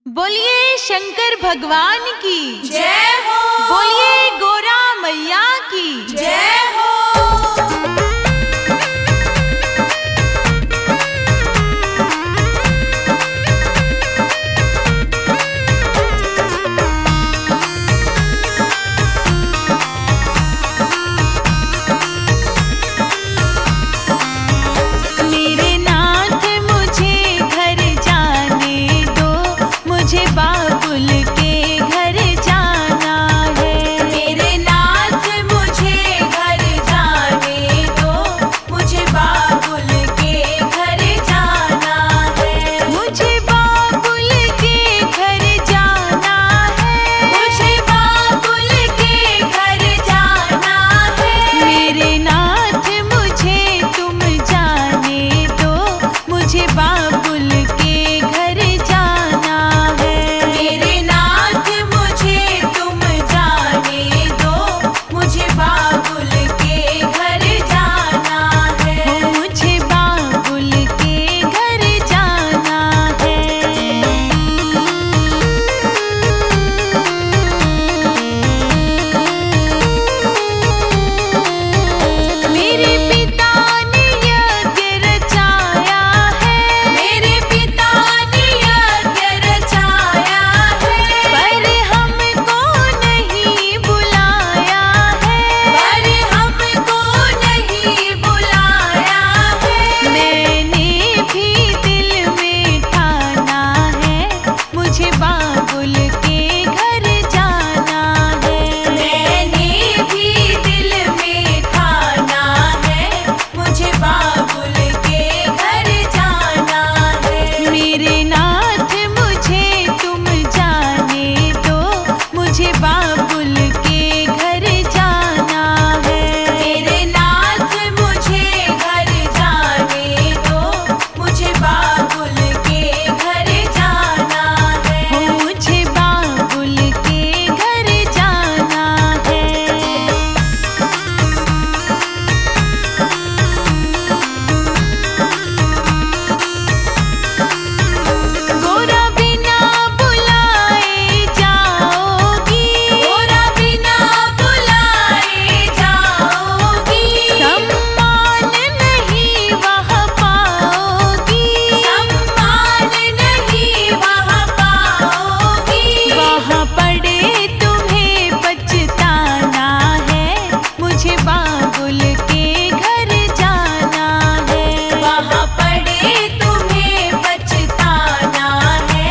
बोलिए शंकर भगवान की जय हो। बोलिए गोरा मैया की जय हो। मेरे नाथ मुझे घर जाने दो, मुझे बाबुल के घर जाना है। मेरे नाथ मुझे घर जाने दो, मुझे बाबुल के घर जाना है। मुझे बाबुल के घर जाना है। मुझे बाबुल के घर जाना है। मेरे नाथ मुझे तुम जाने दो, मुझे बाबुल के घर जाना है। मेरे नाथ मुझे तुम जाने दो, मुझे बाबुल के घर जाना है। मुझे बाबुल के घर जाना है। मेरे पिता ने यज्ञ रचाया है। मेरे पिता ने यज्ञ रचाया है। पर हमको नहीं बुलाया है। पर हमको नहीं बुलाया है। मैंने भी दिल में ठाना है, मुझे बाबुल के घर जाना है। मैंने भी दिल में ठाना है, मुझे बाबुल के घर जाना है। मेरे नाथ मुझे तुम जाने दो, मुझे बाबुल के घर जाना है। मेरे नाथ मुझे घर जाने दो, मुझे बाबुल के घर जाना है। मुझे बाबुल के घर जाना है। गोरा बिना बुलाए जाओगी। गोरा बिना बुलाए जाओगी। सम्मान नहीं वहाँ पाओगी। सम्मान नहीं वहाँ पाओगी। वहाँ पड़े तुम्हें पछताना है, मुझे बाबुल के घर जाना है। वहाँ पड़े तुम्हें पछताना है,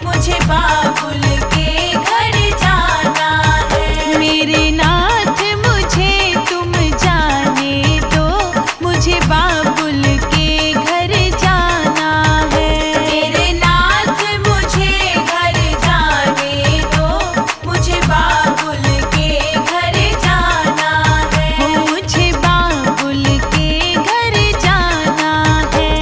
मुझे बाबुल के घर जाना है। मेरे नाथ मुझे तुम जाने दो, मुझे बाबुल के घर जाना है। मेरे नाथ मुझे घर जाने दो, मुझे बाबुल के घर जाना है। मुझे बाबुल के घर जाना है।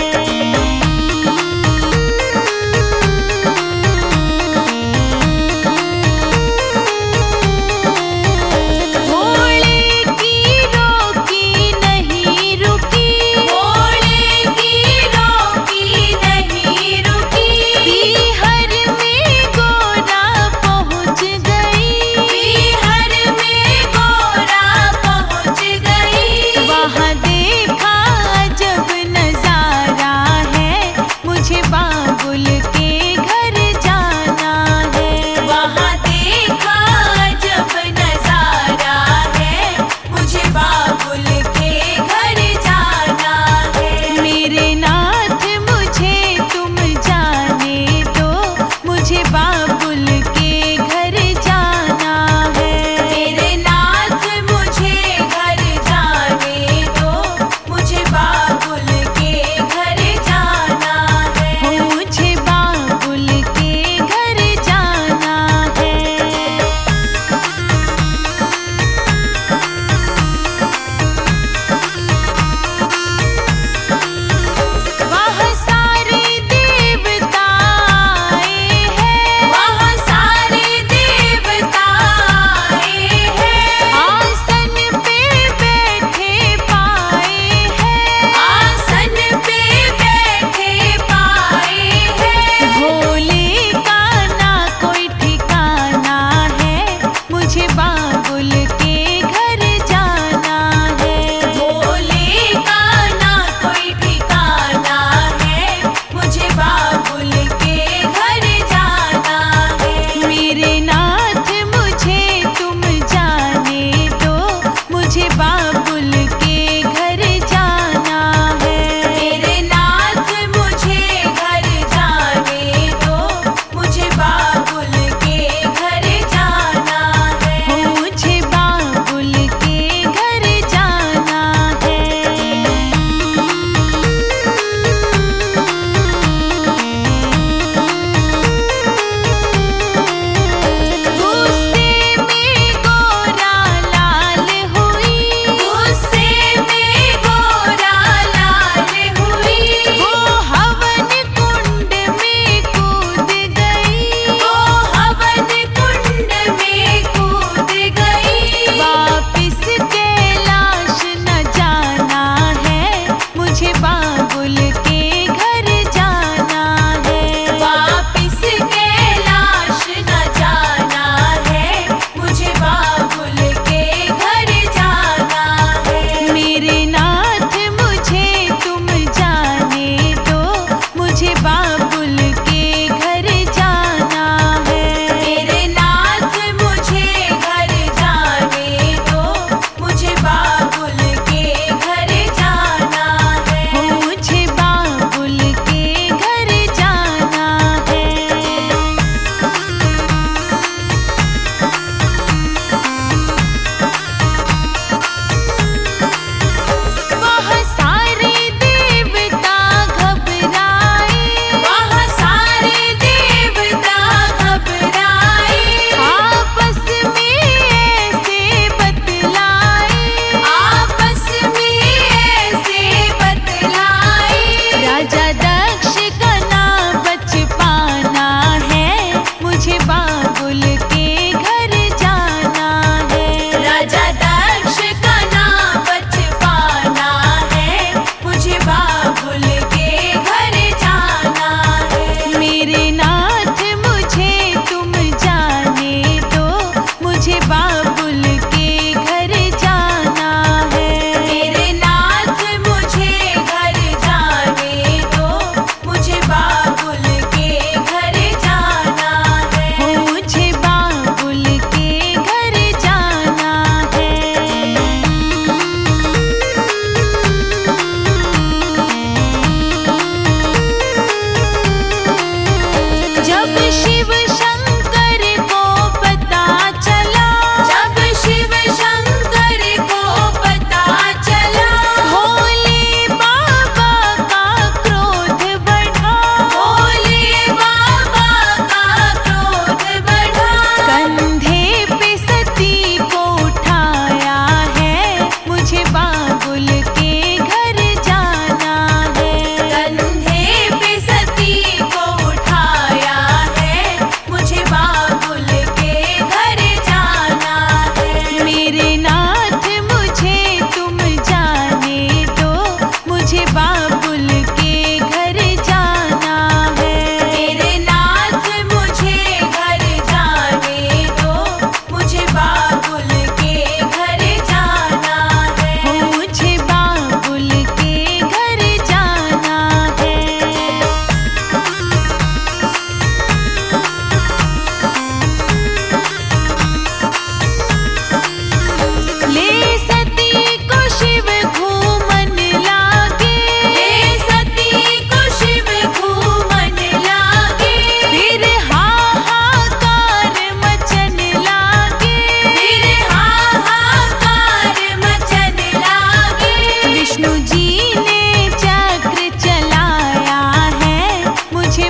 भोले की रोकी नहीं रुकी। भोले की रोकी नहीं रुकी। बिहार में गोरा पहुँच गई। बिहार में गोरा पहुँच गई। वहाँ देखा जब नजारा है, मुझे बाबुल के घर जाना है। वहाँ देखा जब नजारा है, मुझे बाबुल के घर जाना है। मेरे नाथ मुझे तुम जाने दो, मुझे बाबुल के घर जाना है। मेरे नाथ मुझे घर जाने दो, मुझे बाबुल के घर जाना है। मुझे बाबुल बाबुल के घर जाना है। मेरे नाथ मुझे घर जाने दो, मुझे बाबुल के घर जाना है। मुझे बाबुल के घर जाना है। वहाँ सारे देवता घबराए, वहाँ सारे देवता घबराए, आपस में ऐसे बतलाए, आपस में ऐसे बतलाए। राजा दक्ष का ना बच पाना है, मुझे बाबुल के घर जाना है। राजा दक्ष का ना बच पाना है, मुझे बाबुल के घर जाना है। मेरे नाथ मुझे तुम जाने दो, मुझे बाबुल के घर जाना है। मेरे नाथ मुझे घर जाने दो, मुझे बाबुल के घर जाना है। मुझे बाबुल के घर जाना है। जब शिव शंकर को पता चला, जब शिव शंकर को पता चला, भोले बाबा का क्रोध बढ़ा, भोले बाबा का क्रोध बढ़ा। कंधे पे सती को उठाया है, मुझे बाबुल के घर जाना है। कंधे पे सती को उठाया है, मुझे बाबुल के घर जाना है। मेरे नाथ मुझे तुम जाने दो, मुझे बाबुल के घर जाना है। मेरे नाथ मुझे घर जाने दो, मुझे बाबुल के घर जाना है। मुझे बाबुल के घर जाना है। ले सती को शिव घूमन लागे, ले सती को शिव घूमन लागे, फिर हाहाकार मचन लागे, फिर हाहाकार मचन लागे। विष्णु जी ने चक्र चलाया है, मुझे